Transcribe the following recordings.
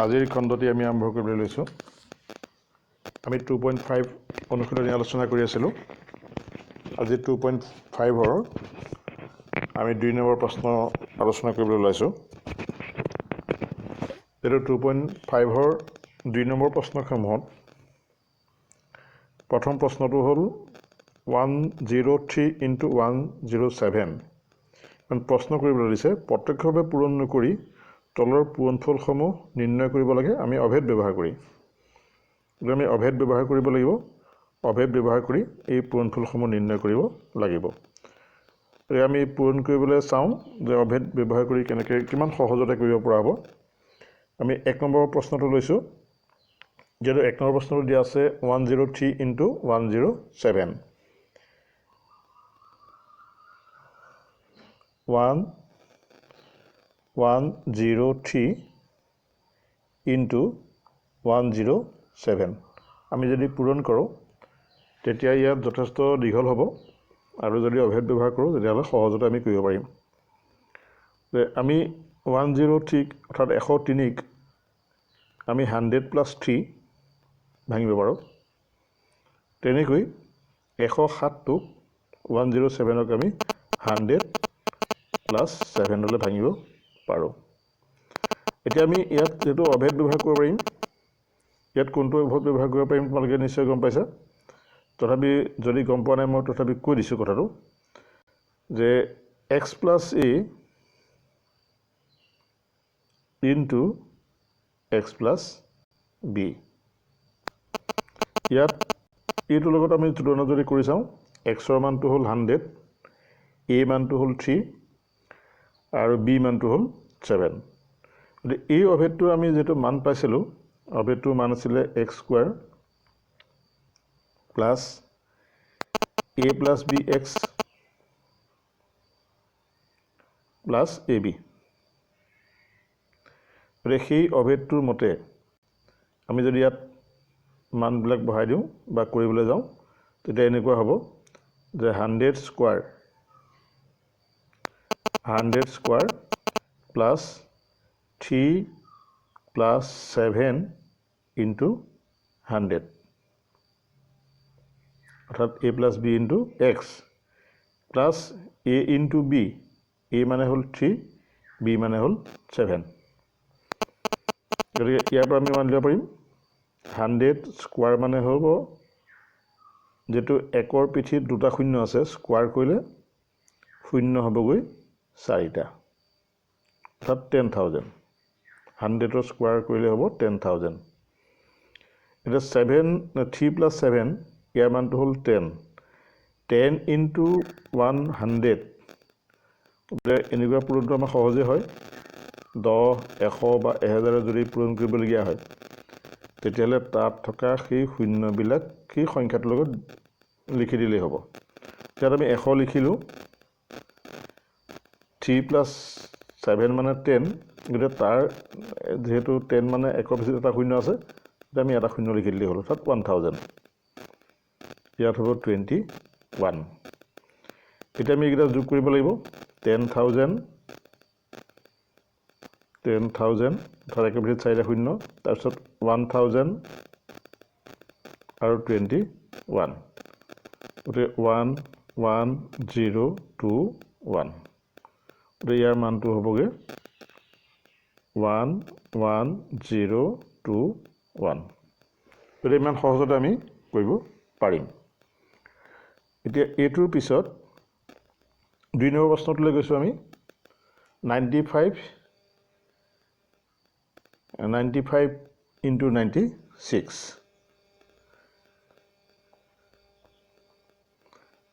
আজিৰ খণ্ডটি আমি আৰম্ভ কৰিবলৈ লৈছোঁ। আমি 2.5 অনুশীলনী আলোচনা কৰি আছিলোঁ। আজি 2.5ৰ আমি 2 নম্বৰ প্ৰশ্ন আলোচনা কৰিবলৈ ওলাইছোঁ। এইটো 2.5ৰ 2 নম্বৰ প্ৰশ্নসমূহত প্ৰথম প্ৰশ্নটো হ'ল 103 × 107। প্ৰশ্ন কৰিবলৈ দিছে, প্ৰত্যক্ষভাৱে পূৰণ নকৰি তলৰ পূৰণফলসমূহ নিৰ্ণয় কৰিব লাগে। আমি অভেদ ব্যৱহাৰ কৰি কৰিব লাগিব। অভেদ ব্যৱহাৰ কৰি এই পূৰণফলসমূহ নিৰ্ণয় কৰিব লাগিব। গতিকে আমি পূৰণ কৰিবলৈ চাওঁ যে অভেদ ব্যৱহাৰ কৰি কিমান সহজতে কৰিব পৰা হ'ব। আমি 1 নম্বৰ প্ৰশ্নটো লৈছোঁ। যিহেতু 1 নম্বৰ প্ৰশ্নটো দিয়া আছে 103 × 107। 103 × 107 আমি যদি পূৰণ কৰোঁ তেতিয়া ইয়াত যথেষ্ট দীঘল হ'ব, আৰু যদি অভেদ ব্যৱহাৰ কৰোঁ তেতিয়াহ'লে সহজতে আমি কৰিব পাৰিম। আমি 103 অৰ্থাৎ 103ক আমি 100 + 3 ভাঙিব পাৰোঁ। তেনেকৈ 107টোক 107ক আমি 100 + 7 ভাঙিব পাৰোঁ। এতিয়া আমি ইয়াত যিহেতু অভেদ ব্যৱহাৰ কৰিব পাৰিম, ইয়াত কোনটো অভেদ ব্যৱহাৰ কৰিব পাৰিম তোমালোকে নিশ্চয় গম পাইছা। তথাপি যদি গম পোৱা নাই মই তথাপি কৈ দিছোঁ কথাটো, যে x + a × x + b। ইয়াত এইটোৰ লগত আমি তুলনা যদি কৰি চাওঁ, xৰ মানটো হ'ল 100, a মানটো হ'ল 3 আৰু b মানটো হ'ল 7। গতিকে এই অভেদটোৰ আমি যিটো মান পাইছিলোঁ, অভেদটোৰ মান আছিলে x² + a + bx + ab। গতিকে সেই অভেদটোৰ মতে আমি যদি ইয়াত মানবিলাক বহাই দিওঁ বা কৰিবলৈ যাওঁ, তেতিয়া এনেকুৱা হ'ব যে 100² + 3 + 7 × 100, অৰ্থাৎ a + b × x + a × b। a মানে হ'ল 3, b মানে হ'ল 7। গতিকে ইয়াৰ পৰা আমি মান দিব পাৰিম 100² মানে হ'ব, যিটো 1ৰ পিঠিত 2টা শূন্য আছে, স্কোৱাৰ কৰিলে শূন্য হ'বগৈ 4টা, অৰ্থাৎ 10,000। 100ৰ স্কোৱাৰ কৰিলে হ'ব 10,000। এতিয়া 3 + 7 ইয়াৰ মানটো হ'ল 10। 10 × 100। এনেকুৱা পূৰণটো আমাৰ সহজেই হয়। 10, 100 বা 1000 যদি পূৰণ কৰিবলগীয়া হয়, তেতিয়াহ'লে তাত থকা সেই শূন্যবিলাক সেই সংখ্যাটোৰ লগত লিখি দিলেই হ'ব। ইয়াত আমি 100 লিখিলোঁ, 3 + 7 মানে 10, গতিকে তাৰ যিহেতু 10 মানে 1ৰ পিছত এটা শূন্য আছে, তেতিয়া আমি এটা শূন্য লিখি দিলেই হ'ল, অৰ্থাৎ 1000। ইয়াত হ'ব 21। এতিয়া আমি এইকেইটা যোগ কৰিব লাগিব। 10,000 অৰ্থাৎ 1ৰ পিছত 4টা শূন্য, তাৰপিছত 1000 আৰু 21, গতিকে 11021। গতিকে ইয়াৰ মানটো হ'বগৈ 11021। গতিকে ইমান সহজতে আমি কৰিব পাৰিম। এতিয়া এইটোৰ পিছত 2 নম্বৰ প্ৰশ্নটোলৈ গৈছোঁ আমি। 95 × 96।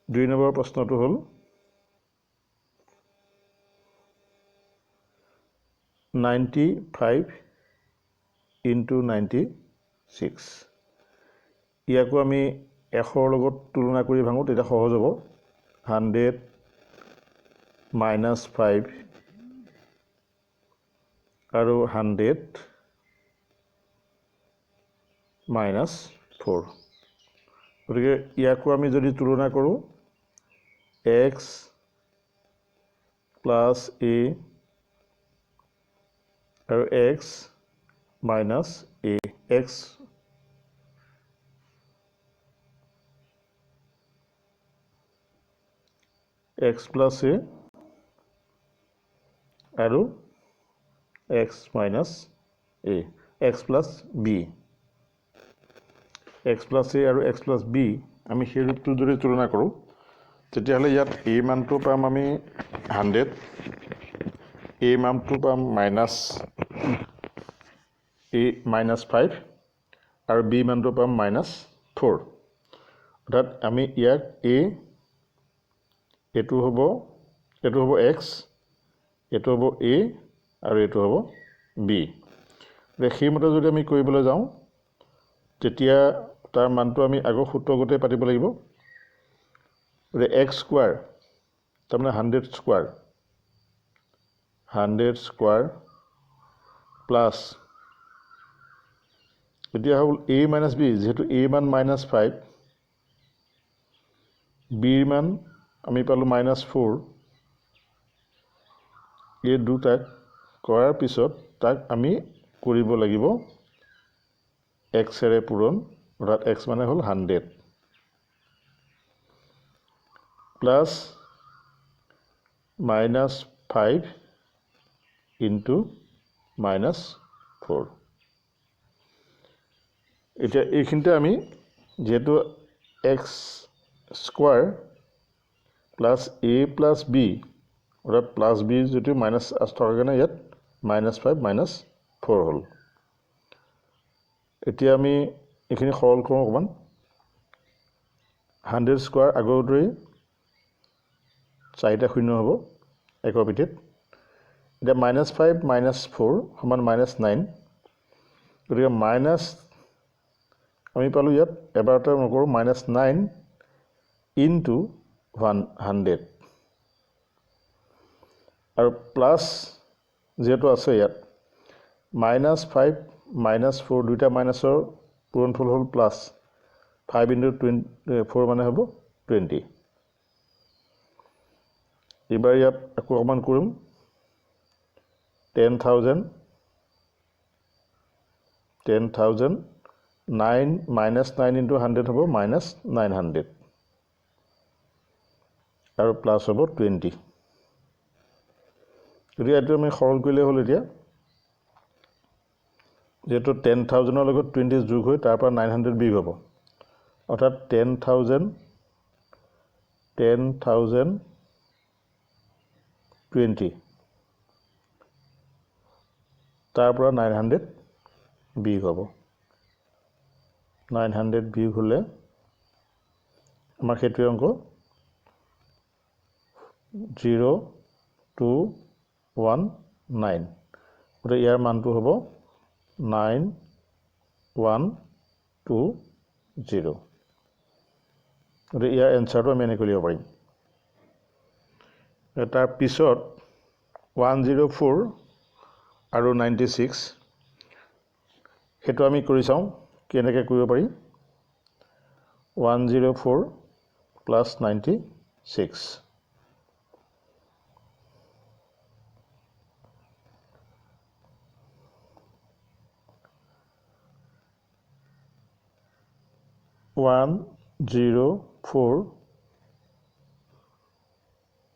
2 নম্বৰ প্ৰশ্নটো হ'ল 95 × 96। ইয়াকো আমি 100ৰ লগত তুলনা কৰি ভাঙোঁ, তেতিয়া সহজ হ'ব। 100 - 5 আৰু 100 - 4। গতিকে ইয়াকো আমি যদি তুলনা কৰোঁ, x + a আৰু x minus a x plus a আৰু x minus a x plus b x plus a আৰু x plus b আমি সেই ৰূপটো যদি তুলনা কৰোঁ তেতিয়াহ'লে ইয়াত a মানটো পাম আমি 100 a মানটো পাম -5 আৰু b মানটো পাম -4 অৰ্থাৎ আমি ইয়াক a এটো হ'ব x এটো হ'ব a আৰু এটো হ'ব b সেইমতে যদি আমি কৰিবলৈ যাওঁ তেতিয়া তাৰ মানটো আমি আগৰ সূত্ৰ গতে পাতিব লাগিব x স্কয়াৰ তাৰমানে 100 স্কয়াৰ প্লাস এতিয়া হ'ল a - b যেহেতু a মান -5 b মান আমি পালো -4 এই দুটাক কৰাৰ পিছত তাক আমি কৰিব লাগিব x এৰে পূৰণ অৰ্থাৎ x মানে হ'ল 100 প্লাস -5 into -4 এতিয়া এইখিনিতে আমি যেহেতু x square plus a plus b অৰ্থাৎ প্লাস b যেটো মাইনাস থকাৰ কাৰণে ইয়াত -5 -4 হ'ল এতিয়া আমি এইখিনি সৰল কৰোঁ অকমান 100 স্কয়াৰ আগৰ দৰেই 4টা শূন্য হ'ব একৰ পিঠিত এতিয়া -5 -4 সমান -9 গতিকে মাইনাস আমি পালো ইয়াত এবাৰতে নকৰোঁ -9 into 100 আৰু প্লাস যেটো আছে ইয়াত -5 -4 দুইটা মাইনাসৰ পূৰণফল হ'ল প্লাস 5 into 4 মানে হ'ব 20 এবাৰ ইয়াত আকৌ অকমান কৰিম 10,000 9 -9 into 100 হ'ব -900 আৰু প্লাস হ'ব 20 যদি এটো আমি সৰল কৰিলে হ'ল এতিয়া যেটো 10,000 ৰ লগত 20 যোগ হৈ তাৰ পৰা 900 বিয়োগ হ'ব অৰ্থাৎ 10,000 20 তাৰ পৰা 900 বিয়োগ হ'ব 900 বিয়োগ হলে আমাৰ সেইটো অংক 0219 গতিকে ইয়াৰ মানটো হ'ব 9120 গতিকে ইয়াৰ এনসাৰটো আমি এনে কৰিব পাৰিম তাৰ পিছত 104 আৰু 96 হেতু আমি কৰি চাওঁ কেনেকৈ কৰিব পাৰি 104 plus 96 104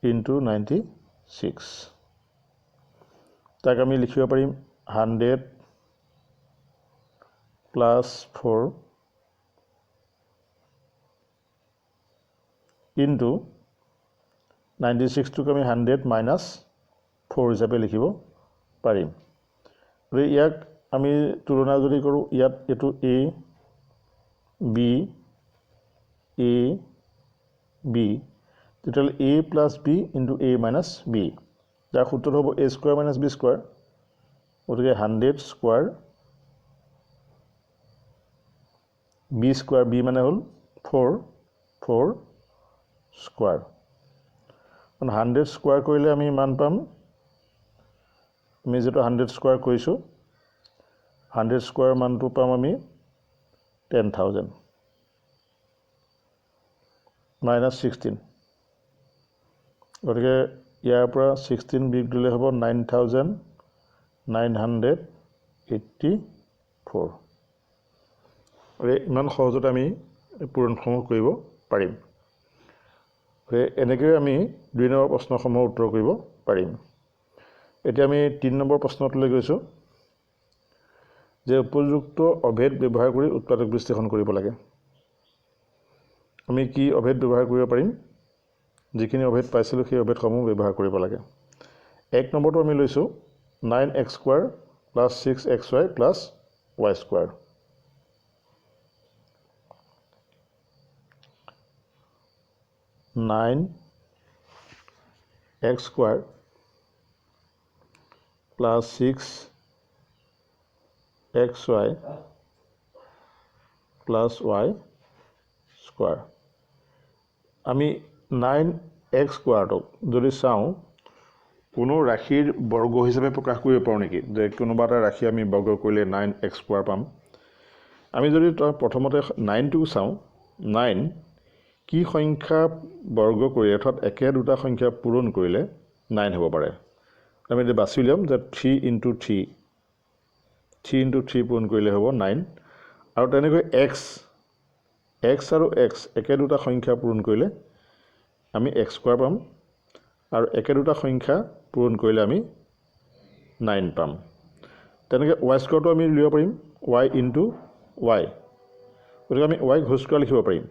into 96 তাক আমি লিখিব পাৰিম 100 plus 4 into 96 টোক আমি 100 minus 4 হিচাপে লিখিব পাৰিম আৰু ইয়াক আমি তুলনা যদি কৰো ইয়াত এটো a b a b total a plus b into a minus b যাৰ সূত্ৰটো হ'ব a square minus b square গতিকে 100 square b square b মানে হ'ল 4 square 100 square কৰিলে আমি মান পাম আমি যেটো 100 square কৰিছো 100 square মানটো পাম আমি 10,000 minus 16 গতিকে ইয়াৰ পৰা 16 বিয়োগ দিলে হ'ব 9,983 4 ইমান সহজতে আমি পূৰণসমূহ কৰিব পাৰিম এনেকৈ আমি 2 নম্বৰ প্ৰশ্নসমূহৰ উত্তৰ কৰিব পাৰিম এতিয়া আমি 3 নম্বৰ প্ৰশ্নটোলৈ গৈছোঁ যে উপযুক্ত অভেদ ব্যৱহাৰ কৰি উৎপাদক বিশ্লেষণ কৰিব লাগে আমি কি অভেদ ব্যৱহাৰ কৰিব পাৰিম যিখিনি অভেদ পাইছিলোঁ সেই অভেদসমূহ ব্যৱহাৰ কৰিব লাগে 1 নম্বৰটো আমি লৈছোঁ 9x² + 6xy + y². 9x² + 6xy + y². আমি 9x² যদি চাওঁ কোনো ৰাশিৰ বৰ্গ হিচাপে প্ৰকাশ কৰিব পাৰোঁ নেকি যে কোনোবা এটা ৰাশি আমি বৰ্গ কৰিলে 9x² পাম আমি যদি প্ৰথমতে 9টো চাওঁ 9 কি সংখ্যা বৰ্গ কৰি অৰ্থাৎ একে দুটা সংখ্যা পূৰণ কৰিলে 9 হ'ব পাৰে আমি এতিয়া বাছি উলিয়াম যে 3 × 3 3 × 3 পূৰণ কৰিলে হ'ব 9 আৰু তেনেকৈ x আৰু x একে দুটা সংখ্যা পূৰণ কৰিলে আমি x² পাম আৰু একে দুটা সংখ্যা পূৰণ কৰিলে আমি 9 পাম তেনেকৈ y² আমি লিখিব পাৰিম y × y গতিকে আমি y ঘোষ লিখিব পাৰিম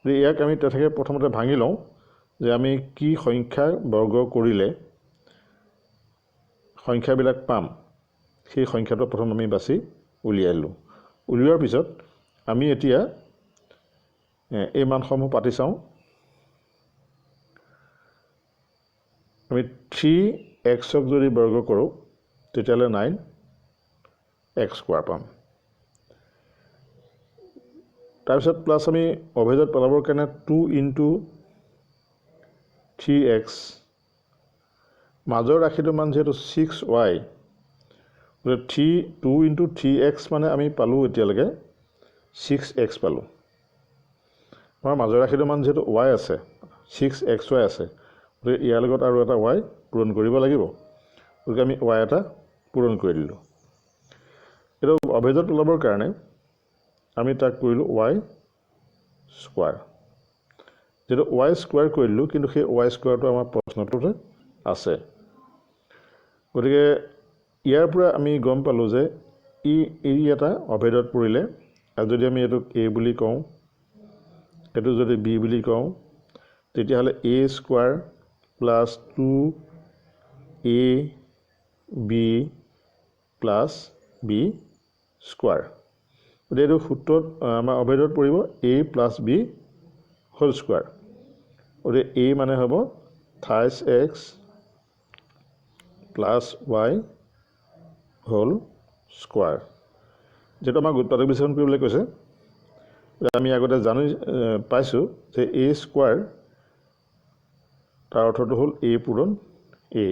গতিকে ইয়াক আমি তেনেকৈ প্ৰথমতে ভাঙি লওঁ যে আমি কি সংখ্যা বৰ্গ কৰিলে সংখ্যাবিলাক পাম সেই সংখ্যাটো প্ৰথম আমি বাছি উলিয়াইলোঁ উলিওৱাৰ পিছত আমি এতিয়া এই মানসমূহ পাতি চাওঁ আমি 3x যদি বৰ্গ কৰোঁ তেতিয়াহ'লে 9x² পাম তাৰপিছত প্লাছ আমি অভেদত পেলাবৰ কাৰণে 2 × 3x মাজৰ ৰাশিটোৰ মান যিহেতু 6y গতিকে 2 × 3x মানে আমি পালোঁ এতিয়ালৈকে 6x পালোঁ আমাৰ মাজৰ ৰাশিটোৰ মান যিহেতু y আছে 6xy আছে গতিকে ইয়াৰ লগত আৰু এটা y পূৰণ কৰিব লাগিব গতিকে আমি y এটা পূৰণ কৰি দিলোঁ এইটো অভেদত পেলাবৰ কাৰণে আমি তাক কৰিলোঁ y² যেটো y² কৰি দিলোঁ কিন্তু সেই y² আমাৰ প্ৰশ্নটোতে আছে গতিকে ইয়াৰ পৰা আমি গম পালোঁ যে ই এটা অভেদত পৰিলে আৰু যদি আমি এইটোক a বুলি কওঁ এইটো যদি b বুলি কওঁ তেতিয়াহ'লে a² + 2ab + b² গতিকে এইটো সূত্ৰত আমাৰ অভেদত পৰিব a + b² গতিকে a মানে হ'ব 28x + y² যেটো আমাক উৎপাদক বিশ্লেষণ কৰিবলৈ কৈছে আমি আগতে পাইছোঁ যে a² তাৰ অৰ্থটো হ'ল a পূৰণ a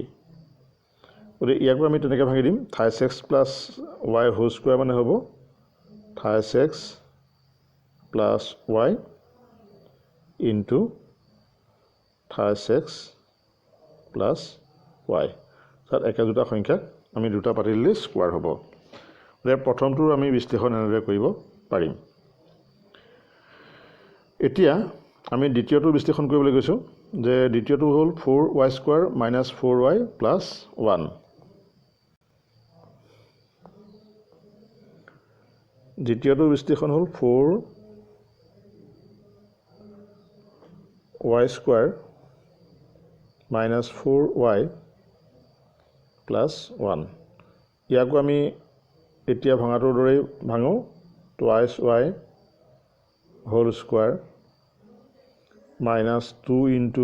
গতিকে ইয়াকো আমি তেনেকৈ ভাঙি দিম 28x + y² মানে হ'ব 28x + y × 28x + y তাত একে দুটা সংখ্যাক আমি দুটা পাতি দিলে স্কোৱাৰ হ'ব গতিকে প্ৰথমটোৰ আমি বিশ্লেষণ এনেদৰে কৰিব পাৰিম এতিয়া আমি দ্বিতীয়টো বিশ্লেষণ কৰিবলৈ গৈছোঁ যে দ্বিতীয়টো হ'ল 4y² - 4y + 1 দ্বিতীয়টো বিশ্লেষণ হ'ল 4y² - 4y + 1 ইয়াকো আমি এতিয়া ভঙাটোৰ দৰেই ভাঙোঁ 2y² - 2 ×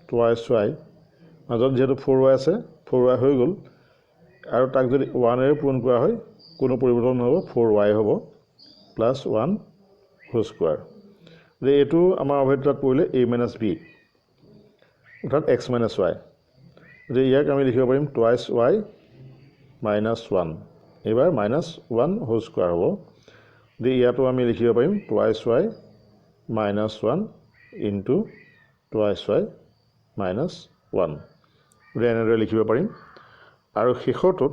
2y মাজত যিহেতু 4y আছে 4y হৈ গ'ল আৰু তাক যদি 1এৰে পূৰণ কৰা হয় কোনো পৰিৱৰ্তন নহ'ব 4y হ'ব +1² যে এইটো আমাৰ অভেদত পৰিলে a - b অৰ্থাৎ x - y যে ইয়াক আমি লিখিব পাৰিম 2y - 1 এইবাৰ -1² হ'ব যে ইয়াতো আমি লিখিব পাৰিম 2y - 1 × 2y - 1 এনেদৰে লিখিব পাৰিম আৰু শেষৰটোত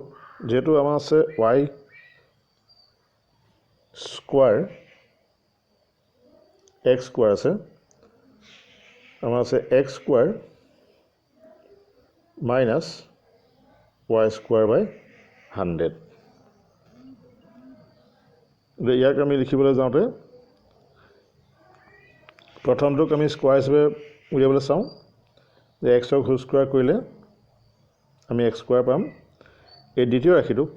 যেহেতু আমাৰ আছে y স্কোয়াৰ x স্কোয়াৰ আছে আমাৰ আছে x square minus y square by 100 ইয়াক আমি লিখিবলৈ যাওঁতে প্ৰথমটোক আমি স্কোয়াৰ হিচাপে উলিয়াবলৈ চাওঁ যে x ক হোল স্কোয়াৰ কৰিলে আমি x স্কোয়াৰ পাম এই দ্বিতীয় ৰাশিটোক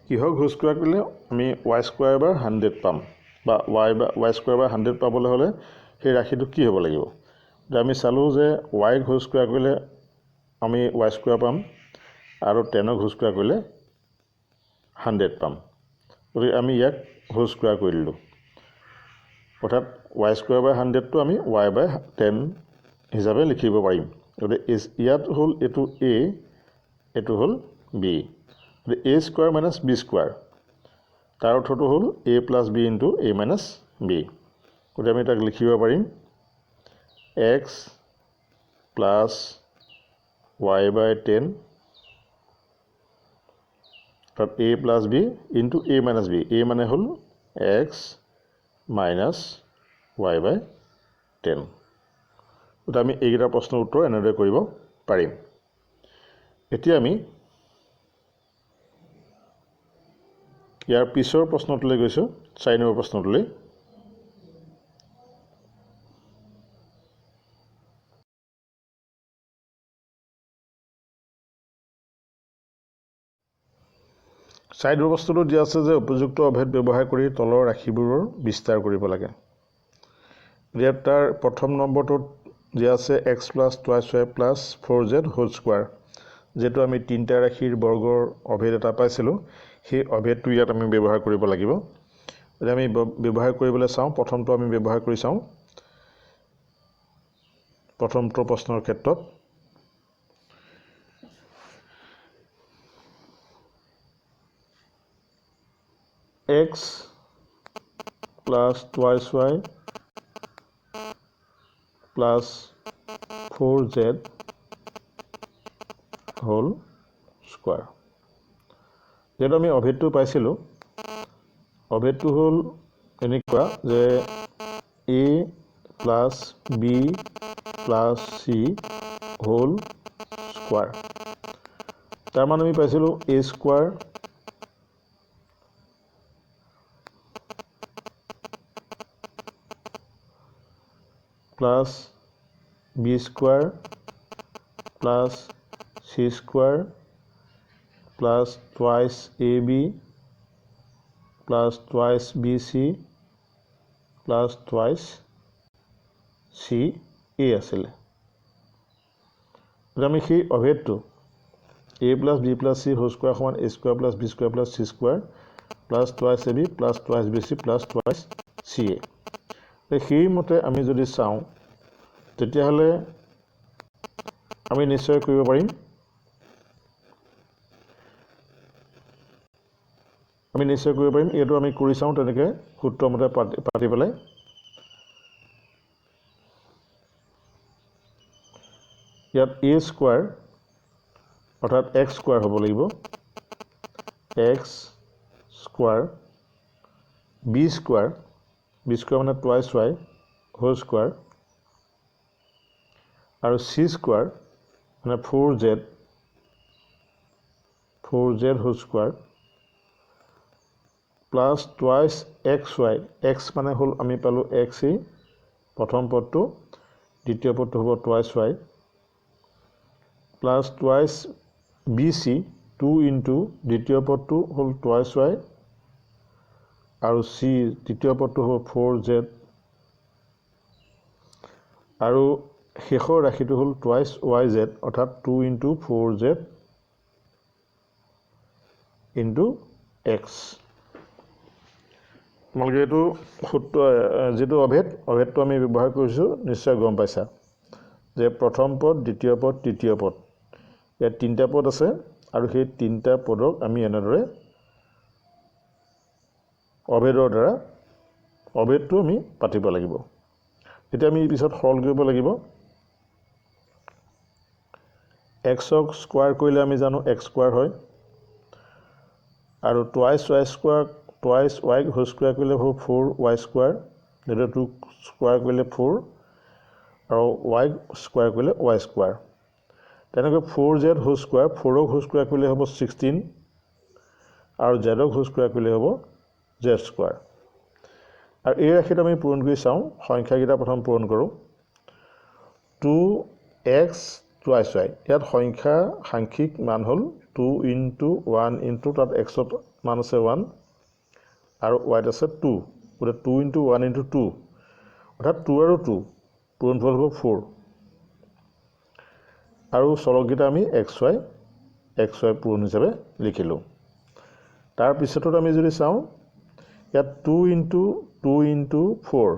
কিহক হোল স্কোয়াৰ কৰিলে আমি y স্কোয়াৰ বাই 100 পাম বা y স্কোয়াৰ বাই 100 পাবলৈ হ'লে সেই ৰাশিটো কি হ'ব লাগিব আমি চালো যে y ক হোল স্কোয়াৰ কৰিলে আমি y স্কোয়াৰ পাম আৰু 10 ক হোল স্কোয়াৰ কৰিলে 100 পাম গতিকে আমি ইয়াক হোল স্কোয়াৰ কৰি দিলোঁ অৰ্থাৎ y স্কোয়াৰ বাই 100 টো আমি y বাই 10 হিচাপে লিখিব পাৰিম গতিকে ইয়াত হ'ল এটো a এটো হ'ল b a square minus b square তাৰ অৰ্থটো হ'ল a plus b into a minus b গতিকে আমি তাক লিখিব পাৰিম x প্লাস y by 10 অর্থাৎ a plus b into a minus b a মানে হল x minus y by 10 এটা আমি এইকেইটা প্ৰশ্নৰ উত্তৰ এনেদৰে কৰিব পাৰিম এতিয়া আমি ইয়াৰ পিছৰ প্ৰশ্নটোলৈ গৈছো 4 নম্বৰ প্ৰশ্নটোলৈ সাইড বস্তুটো দিয়া আছে যে উপযুক্ত অভেদ ব্যৱহাৰ কৰি তলৰ ৰাশিবোৰৰ বিস্তাৰ কৰিব লাগে ইয়াত তাৰ প্ৰথম নম্বৰটোত দিয়া আছে x plus twice y plus 4z whole square যেটো আমি তিনটা ৰাশিৰ বৰ্গৰ অভেদ এটা পাইছিলো সেই অভেদটো ইয়াত আমি ব্যৱহাৰ কৰিব লাগিব এতিয়া আমি ব্যৱহাৰ কৰিবলৈ চাওঁ প্ৰথমটো আমি ব্যৱহাৰ কৰি চাওঁ প্ৰথমটো প্ৰশ্নৰ ক্ষেত্ৰত x plus twice y plus 4z whole square যেটা আমি অভেদটো পাইছিলো অভেদটো হল এনেকুৱা যে a plus b plus c whole square তাৰ মানে আমি পাইছিলো a square plus b square plus c square plus twice ab plus twice bc plus twice ca আসলে আমি সেই অভেদটো a plus b plus c whole square সমান a square plus b square plus c square plus twice ab plus twice bc plus twice ca সেই মতে আমি যদি চাওঁ তেতিয়া হলে আমি নিশ্চয় কৰিব পাৰিম এটো আমি কৰি চাওঁ তেনেকে সূত্ৰ মতে পাতি পেলাই ইয়াত a স্কয়াৰ অৰ্থাৎ x স্কয়াৰ হ'ব লাগিব x স্কয়াৰ b স্কয়াৰ মানে twice y whole square আৰু c স্কয়াৰ মানে 4z whole square plus twice xy x মানে হল আমি পালো x প্ৰথম পদটো দ্বিতীয় পদটো হ'ব twice y plus twice bc 2 into দ্বিতীয় পদটো হল twice y আৰু c তৃতীয় পদটো হ'ব 4z আৰু শেষৰ ৰাশিটো হল twice yz অৰ্থাৎ 2 into 4z into x তোমালোকে এটো যেটো অভেদটো আমি ব্যৱহাৰ কৰিছো নিশ্চয় গম পাইছা যে প্ৰথম পদ দ্বিতীয় পদ তৃতীয় পদ ইয়াত তিনটা পদ আছে আৰু সেই তিনটা পদক আমি এনেদৰে অভেদৰ দ্বাৰা অভেদটো আমি পাতিব লাগিব এতিয়া আমি পিছত সৰল কৰিব লাগিব x ক স্কয়াৰ কৰিলে আমি জানো x স্কয়াৰ হয় আৰু twice y square twice y whole square কৰিলে হ'ব 4y স্কুৱাৰ, এইটো 2 স্কুৱাৰ কৰিলে 4 আৰু y স্কুৱাৰ কৰিলে y স্কুৱাৰ। তেনেকৈ 4z হোল স্কুৱাৰ, 4ক হোল স্কুৱাৰ কৰিলে হ'ব 16 আৰু zক হোল স্কুৱাৰ কৰিলে হ'ব z স্কুৱাৰ। আৰু এই ৰাশিটো আমি পূৰণ কৰি চাওঁ, সংখ্যাকেইটা প্ৰথম পূৰণ কৰোঁ। 2x টুৱাইছ y, ইয়াত সংখ্যা সাংখ্যিক মান হ'ল 2 into 1 into তাত xত মান আছে 1 আৰু yত আছে 2, গতিকে 2 into 1 into 2 অৰ্থাৎ 2 আৰু 2 পূৰণফল হ'ব 4 আৰু চলককেইটা আমি xy পূৰণ হিচাপে লিখিলোঁ। তাৰপিছতো আমি যদি চাওঁ ইয়াত 2 into 2 into 4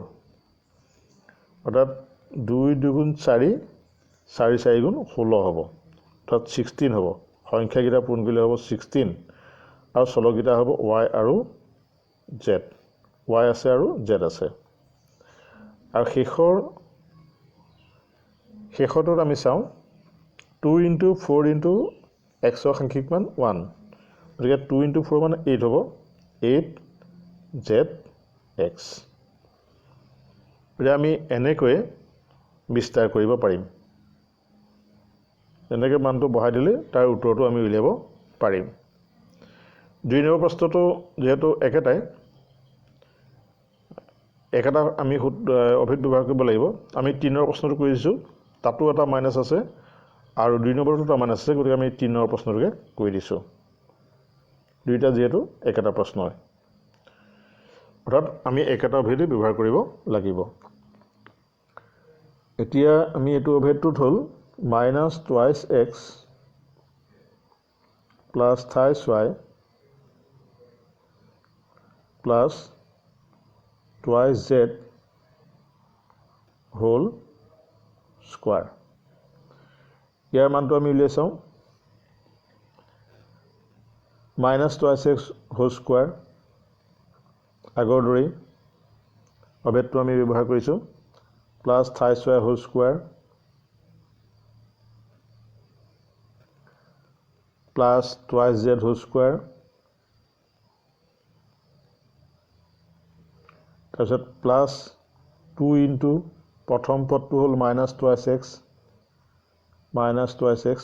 অৰ্থাৎ 2 দুগুণ 4, 4 4 গুণ 16 হ'ব, অৰ্থাৎ 16 হ'ব। সংখ্যাকেইটা পূৰণ কৰিলে হ'ব 16 আৰু চলককেইটা হ'ব y আৰু z, y আছে আৰু z আছে। আৰু শেষৰটোত আমি চাওঁ 2 into 4 into xৰ সাংখ্যিক মান 1, গতিকে 2 into 4 মানে 8 হ'ব, 8zx। গতিকে আমি এনেকৈয়ে বিস্তাৰ কৰিব পাৰিম, এনেকৈ মানটো বহাই দিলে তাৰ উত্তৰটো আমি উলিয়াব পাৰিম। 2 নম্বৰ প্ৰশ্নটো যিহেতু একেটা আমি অভিধ ব্যৱহাৰ কৰিব লাগিব। আমি 3 নম্বৰ প্ৰশ্নটো কৰি দিছোঁ, তাতো এটা মাইনাছ আছে আৰু 2 নম্বৰটো এটা মাইনাছ আছে, গতিকে আমি 3 নম্বৰ প্ৰশ্নটোকে কৰি দিছোঁ। দুইটা যিহেতু একেটা প্ৰশ্ন হয়, অৰ্থাৎ আমি একেটা অভিধে ব্যৱহাৰ কৰিব লাগিব। এতিয়া আমি এইটো অভিধটোত হ'ল minus twice x plus thrice y plus twice z whole square. ইয়াৰ মানটো আমি উলিয়াই চাওঁ। Minus twice x whole square আগৰ দৰেই অভেদটো আমি ব্যৱহাৰ কৰিছোঁ, plus thrice y whole square plus twice z whole square, তাৰপিছত প্লাছ 2 ইনটু প্ৰথম পদটো হ'ল মাইনাছ টুৱাইছ এক্স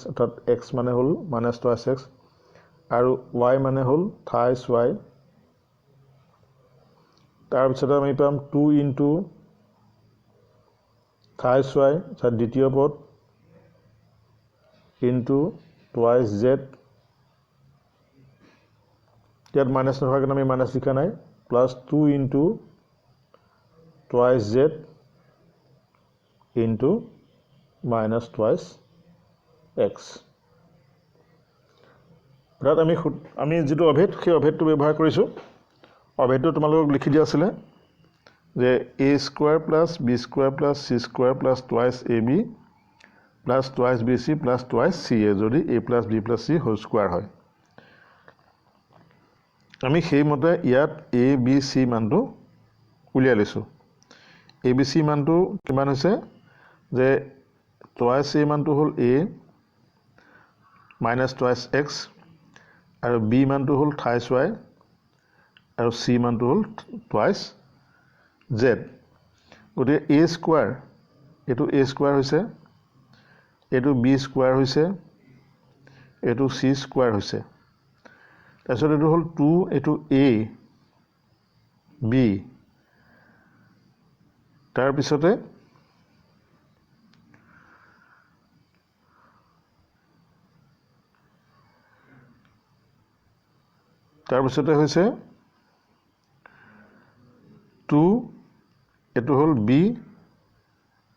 অৰ্থাৎ এক্স মানে হ'ল মাইনাছ টুৱাইছ এক্স আৰু ৱাই মানে হ'ল থাইছ ৱাই। তাৰপিছতে আমি পাম 2 ইনটু থাইছ ৱাই অৰ্থাৎ দ্বিতীয় পদ ইনটু টুৱাইছ জেড, ইয়াত মাইনাছ নথকাৰ কাৰণে আমি মাইনাছ লিখা নাই, plus 2 into twice Z into minus twice x. অৰ্থাৎ আমি যিটো অভেদ সেই অভেদটো ব্যৱহাৰ কৰিছোঁ। অভেদটো তোমালোকক লিখি দিয়া আছিলে যে a square plus b square plus c square plus twice ab plus twice bc plus twice ca যদি a plus b plus c whole square হয়। আমি সেইমতে ইয়াত a b c মানটো উলিয়াই লৈছোঁ। a b c মানটো কিমান হৈছে যে টুৱাইছ a মানটো হ'ল a মাইনাছ টুৱাইছ এক্স আৰু b মানটো হ'ল থাইছ ৱাই আৰু c মানটো হ'ল টুৱাইছ জেড। গতিকে a স্কুৱাৰ, এইটো a স্কুৱাৰ হৈছে, এইটো b স্কুৱাৰ হৈছে, এইটো c স্কুৱাৰ হৈছে, তাৰপিছত এইটো হ'ল 2, এইটো a b, তাৰপিছতে হৈছে 2, এইটো হ'ল b,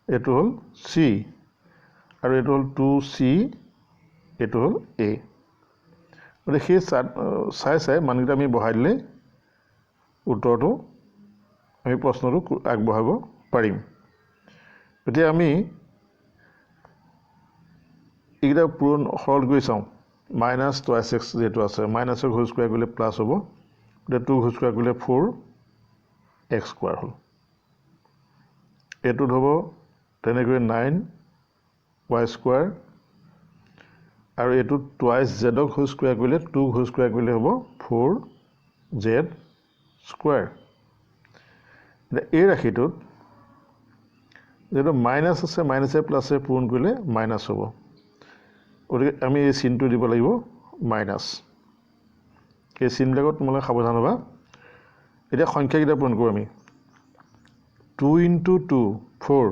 এইটো হ'ল c আৰু এইটো হ'ল 2c, এইটো হ'ল a। গতিকে সেই চাই মানকেইটা আমি বহাই দিলে উত্তৰটো আমি প্ৰশ্নটো আগবঢ়াব পাৰিম। এতিয়া আমি এইকেইটা পূৰণ সৰল কৰি চাওঁ। মাইনাছ টুৱাইছ এক্স যিহেতু আছে, মাইনাছক হোল স্কুৱাৰ কৰিলে প্লাছ হ'ব, গতিকে 2 হোল স্কুৱাৰ কৰিলে 4x স্কুৱাৰ হ'ল। এইটোত হ'ব তেনেকৈ 9y স্কুৱাৰ আৰু এইটোত টুৱাইছ জেডক হোল স্কুৱাৰ কৰিলে 2 হোল স্কুৱাৰ কৰিলে হ'ব 4z স্কোৱাৰ এতিয়া এই ৰাশিটোত যেটো মাইনাছ আছে মাইনাছে প্লাছে পূৰণ কৰিলে মাইনাছ হ'ব গতিকে আমি এই চিনটো দিব লাগিব মাইনাছ এই চিনবিলাকত তোমালোকে সাৱধান হ'বা এতিয়া সংখ্যাকেইটা পূৰণ কৰোঁ আমি 2 × 2 4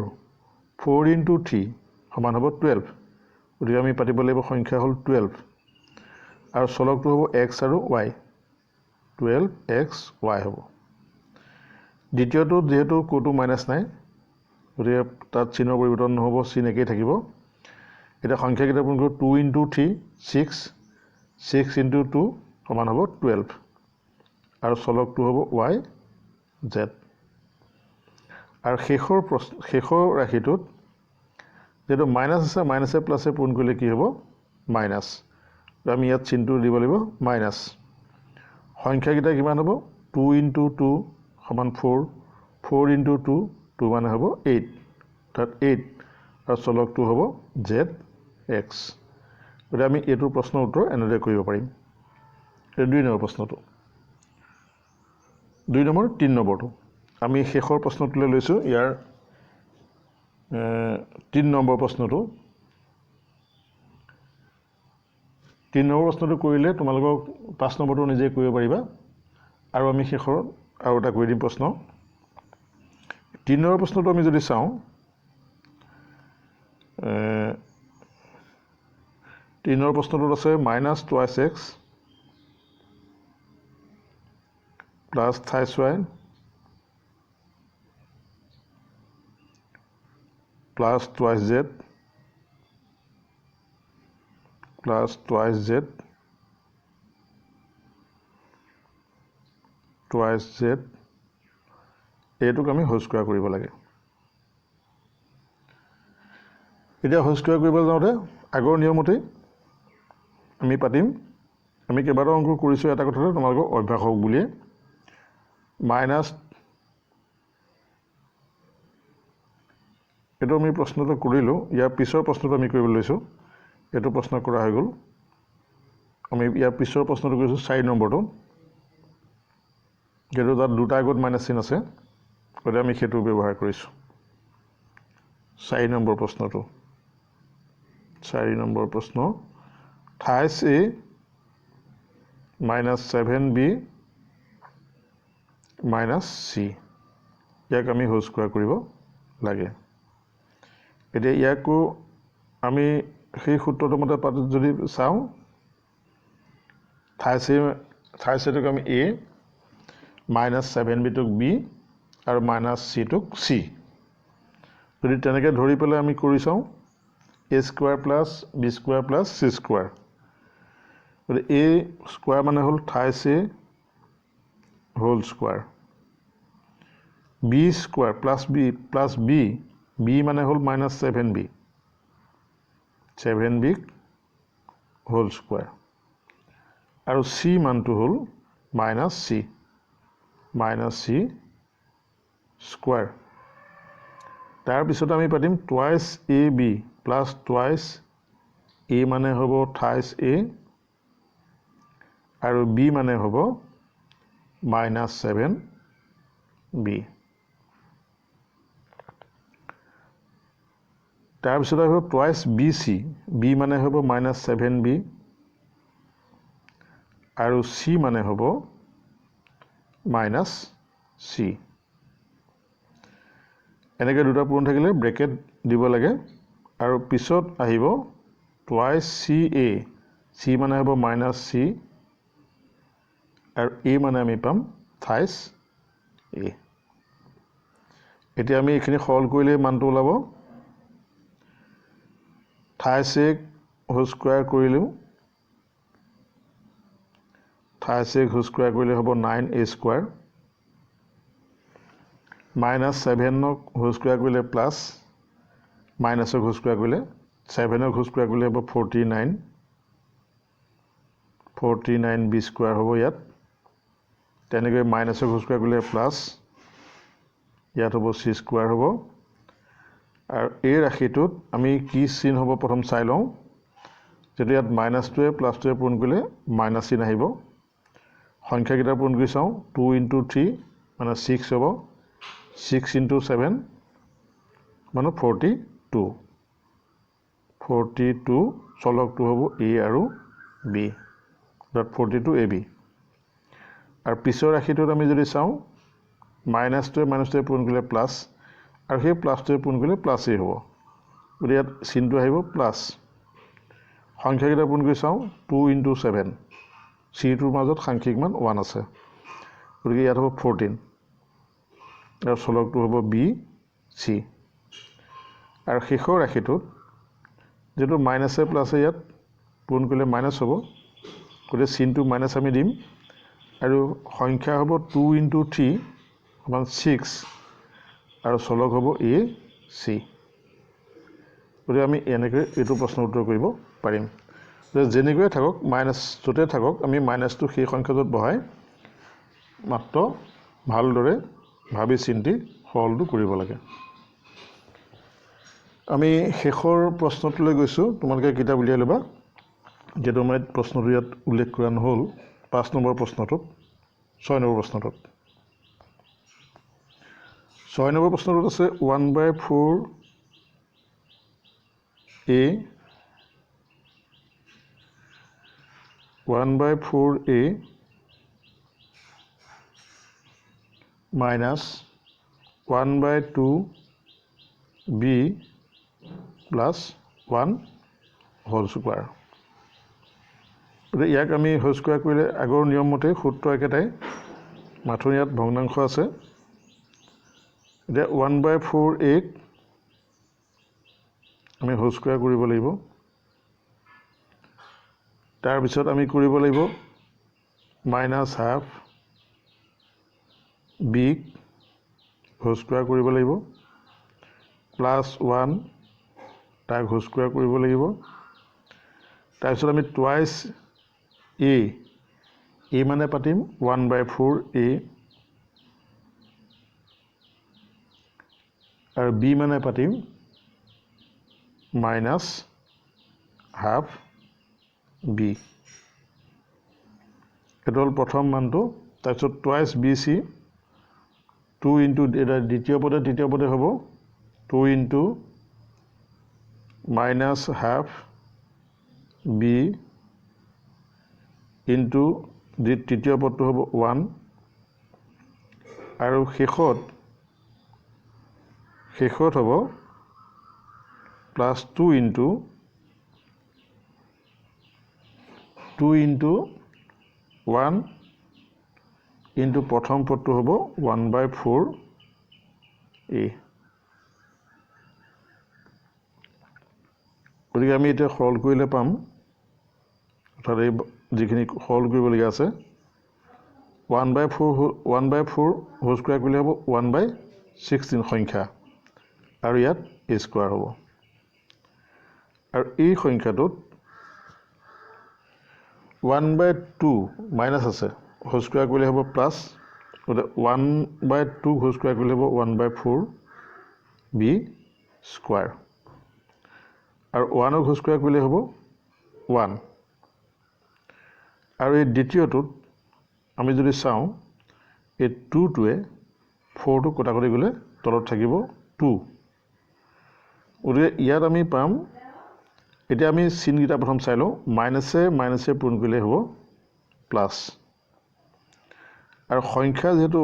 4 × 3 সমান হ'ব 12 গতিকে আমি পাতিব লাগিব সংখ্যা হ'ল 12 আৰু চলকটো হ'ব x আৰু y 12x y হ'ব দ্বিতীয়টো যেহেতু কোটো মাইনাছ নাই গতিকে তাত চিনৰ পৰিৱৰ্তন নহ'ব চিন একেই থাকিব এতিয়া সংখ্যাকেইটা পূৰণ কৰোঁ 2 × 3 6 6 × 2 সমান হ'ব 12 আৰু চলকটো হ'ব y z আৰু শেষৰ ৰাশিটোত যেটো মাইনাছ আছে মাইনাছে প্লাছে পূৰণ কৰিলে কি হ'ব মাইনাছ আমি ইয়াত চিনটো দিব লাগিব মাইনাছ সংখ্যাকেইটা কিমান হ'ব 2 × 2 সমান 4 4 × 2 2 মানে হ'ব 8 তাত 8 আৰু চলকটো হ'ব zx গতিকে আমি এইটো প্ৰশ্নৰ উত্তৰ এনেদৰে কৰিব পাৰিম এই 2 নম্বৰ প্ৰশ্নটো 2 নম্বৰ 3 নম্বৰটো আমি শেষৰ প্ৰশ্নটোলৈ লৈছোঁ ইয়াৰ 3 নম্বৰ প্ৰশ্নটো 3 নম্বৰ প্ৰশ্নটো কৰিলে তোমালোকক 5 নম্বৰটো নিজে কৰিব পাৰিবা আৰু আমি শেষৰ আৰু এটা কৰি দিম প্ৰশ্ন 3 নম্বৰ প্ৰশ্নটো আমি যদি চাওঁ 3 নম্বৰ প্ৰশ্নটোত আছে -2x plus 23y plus 2z plus 2z এইটোক আমি হোল স্কোৱাৰ কৰিব লাগে এতিয়া হোল স্কোৱাৰ কৰিব যাওঁতে আগৰ নিয়মতেই আমি পাতিম আমি কেইবাটাও অংক কৰিছোঁ এটা কথাতে তোমালোকক অভ্যাস হওক বুলিয়ে মাইনাছ এইটো আমি প্ৰশ্নটো কৰিলোঁ ইয়াৰ পিছৰ প্ৰশ্নটো আমি কৰিবলৈ লৈছোঁ এইটো প্ৰশ্ন কৰা হৈ গ'ল আমি ইয়াৰ পিছৰ প্ৰশ্নটো কৰিছোঁ 4 নম্বৰটো যেটো তাত দুটা আগত মাইনাছ চিন আছে গতিকে আমি সেইটো ব্যৱহাৰ কৰিছোঁ 4 নম্বৰ প্ৰশ্নটো 4 নম্বৰ প্ৰশ্ন 28a -7b -c ইয়াক আমি হোল স্কোৱাৰ কৰিব লাগে এতিয়া ইয়াকো আমি সেই সূত্ৰটো মতে যদি চাওঁ 28টোক আমি a -7bটোক b আৰু -cটোক c যদি তেনেকৈ ধৰি পেলাই আমি কৰি চাওঁ a² + b² + c² গতিকে a স্কোৱাৰ মানে হ'ল 28a whole square b² + b মানে হ'ল -7b 7b হোল স্কোৱাৰ আৰু c মানটো হ'ল -c স্কোৱাৰ তাৰপিছত আমি পাতিম twice ab plus twice a মানে হ'ব 28a আৰু b মানে হ'ব -7b তাৰপিছত আহিব টুৱাইছ bc b মানে হ'ব -7b আৰু c মানে হ'ব -c এনেকৈ দুটা পূৰণ থাকিলে ব্ৰেকেট দিব লাগে আৰু পিছত আহিব টুৱাইছ ca c মানে হ'ব -c আৰু a মানে আমি পাম 28a এতিয়া আমি এইখিনি সৰল কৰিলে মানটো ওলাব 28a হোল স্কোৱাৰ কৰিলেও 28a হোল স্কোৱাৰ কৰিলে হ'ব 9a² -7ক হোল স্কোৱাৰ কৰিলে প্লাছ মাইনাছক হোল স্কোৱাৰ কৰিলে 7ক হোল স্কোৱাৰ কৰিলে হ'ব 49b² হ'ব ইয়াত তেনেকৈ মাইনাছক হোল স্কোৱাৰ কৰিলে প্লাছ ইয়াত হ'ব c² হ'ব আৰু এই ৰাশিটোত আমি কি চিন হ'ব প্ৰথম চাই লওঁ যেটো ইয়াত -2য়ে +2য়ে পূৰণ কৰিলে মাইনাছ চিন আহিব সংখ্যাকেইটা পূৰণ কৰি চাওঁ 2 × 3 মানে 6 হ'ব 6 × 7 মানে 42 চলকটো হ'ব A আৰু B that 42 AB আৰু পিছৰ ৰাশিটোত আমি যদি চাওঁ মাইনাছটোৱে পূৰণ কৰিলে প্লাছ আৰু সেই প্লাছটোৱে পূৰণ কৰিলে প্লাছেই হ'ব গতিকে ইয়াত চিনটো আহিব প্লাছ সংখ্যাকেইটা পূৰণ কৰি চাওঁ 2 × 7 চিটোৰ মাজত সাংখ্যিক মান 1 আছে গতিকে ইয়াত হ'ব 14 আৰু চলকটো হ'ব BC আৰু শেষৰ ৰাশিটোত যেটো মাইনাছে প্লাছে ইয়াত পূৰণ কৰিলে মাইনাছ হ'ব গতিকে চিনটো মাইনাছ আমি দিম আৰু সংখ্যা হ'ব 2 × 3 সমান 6 আৰু চলক হ'ব AC গতিকে আমি এনেকৈ এইটো প্ৰশ্ন উত্তৰ কৰিব পাৰিম যেনেকৈ থাকক মাইনাছ য'তে থাকক আমি মাইনাছটো সেই সংখ্যাটোত বহাই মাত্ৰ ভালদৰে ভাবি চিন্তি সৰলটো কৰিব লাগে আমি শেষৰ প্ৰশ্নটোলৈ গৈছোঁ তোমালোকে কিতাপ উলিয়াই ল'বা যেটো মই প্ৰশ্নটো ইয়াত উল্লেখ কৰা নহ'ল 5 নম্বৰ প্ৰশ্নটোত 6 নম্বৰ প্ৰশ্নটোত 6 নম্বৰ প্ৰশ্নটোত আছে 1/4A 1/4A minus 1/2B plus 1 whole square ইয়াক আমি হোল স্কোয়াৰ কৰিলে আগৰ নিয়ম মতে সূত্ৰ একেটাই মাত্ৰ ইয়াত ভগ্নাংশ আছে এতিয়া 1/4A আমি হোল স্কোয়াৰ কৰিব লাগিব তাৰ পিছত আমি কৰিব লাগিব -1/2 b হোল স্কোয়াৰ কৰিব লাগিব +1 তাক হোল স্কোয়াৰ কৰিব লাগিব তাৰ পিছত আমি টুৱাইস a মানে পাতিম 1/4A আৰু b মানে পাতিম -1/2 b এটা হল প্ৰথম মানটো তাৰপিছত টুৱাইস bc 2 * এটা দ্বিতীয় পদে হ'ব 2 * -1/2 b into তৃতীয় পদটো হ'ব 1 আৰু শেষত হ'ব +2 * 1 into প্ৰথম পদটো হ'ব 1/4A গতিকে আমি এটা সৰল কৰিলে পাম অৰ্থাৎ এই যিখিনি সৰল কৰিবলগীয়া আছে 1/4 হোল স্কোয়াৰ কৰিলে হ'ব 1/16 সংখ্যা আৰু ইয়াত a স্কোয়াৰ হ'ব আৰু এই সংখ্যাটোত 1/2 মাইনাছ আছে হোল স্কোয়াৰ কৰিলে হ'ব প্লাছ গতিকে 1/2 হোল স্কোয়াৰ কৰিলে হ'ব 1/4b স্কোয়াৰ আৰু 1 হোল স্কোয়াৰ কৰিলে হ'ব 1 আৰু এই দ্বিতীয়টোত আমি যদি চাওঁ এই 2টোৱে 4টো কটাকটি গ'লে তলত থাকিব 2 গতিকে ইয়াত আমি পাম এতিয়া আমি চিনকেইটা প্ৰথম চাই লওঁ মাইনাছে পূৰণ কৰিলে হ'ব প্লাছ আৰু সংখ্যা যেহেতু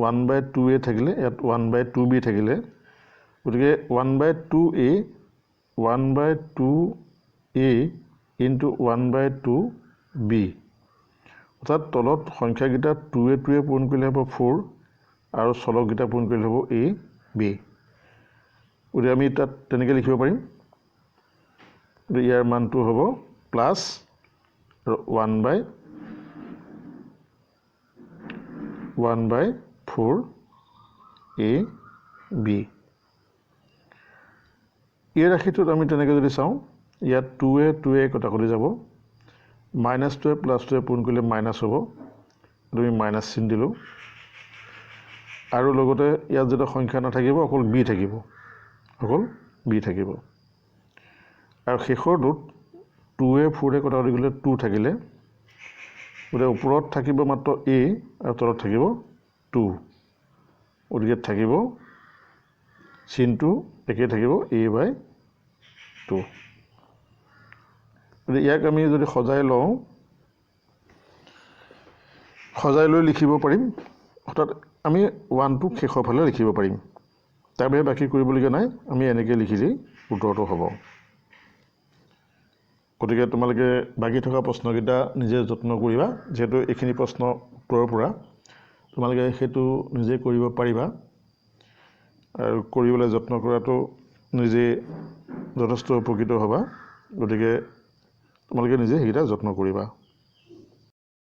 1/2A থাকিলে ইয়াত 1/2B থাকিলে গতিকে 1/2A 1/2A into 1/2B অৰ্থাৎ তলত সংখ্যাকেইটা 2A পূৰণ কৰিলে হ'ব 4 আৰু চলককেইটা পূৰণ কৰিলে হ'ব AB গতিকে আমি তাত তেনেকৈ লিখিব পাৰিম ইয়াৰ মানটো হ'ব প্লাছ আৰু 1/4AB এই ৰাশিটোত আমি তেনেকৈ যদি চাওঁ ইয়াত 2A কটাকটি যাব -2 +2 পূৰণ কৰিলে মাইনাছ হ'ব আমি মাইনাছ চিন দিলোঁ আৰু লগতে ইয়াত যেটা সংখ্যা নাথাকিব অকল b থাকিব আৰু শেষৰটোত 2A 4A কটাকটি গ'লে 2 থাকিলে গতিকে ওপৰত থাকিব মাত্ৰ a আৰু তলত থাকিব 2 গতিকে থাকিব চিনটো একে থাকিব a/2 গতিকে ইয়াক আমি যদি সজাই লওঁ সজাই লৈ লিখিব পাৰিম অৰ্থাৎ আমি 1টো শেষৰ ফালে লিখিব পাৰিম তাৰ বাহিৰে বাকী কৰিবলগীয়া নাই আমি এনেকৈ লিখিলেই উত্তৰটো হ'ব গতিকে তোমালোকে বাকি থকা প্ৰশ্নকেইটা নিজে যত্ন কৰিবা যেহেতু এইখিনি প্ৰশ্ন উত্তৰৰ পৰা তোমালোকে সেইটো নিজে কৰিব পাৰিবা আৰু কৰিবলৈ যত্ন কৰাটো নিজে যথেষ্ট উপকৃত হ'বা গতিকে তোমালোকে নিজে সেইকেইটা যত্ন কৰিবা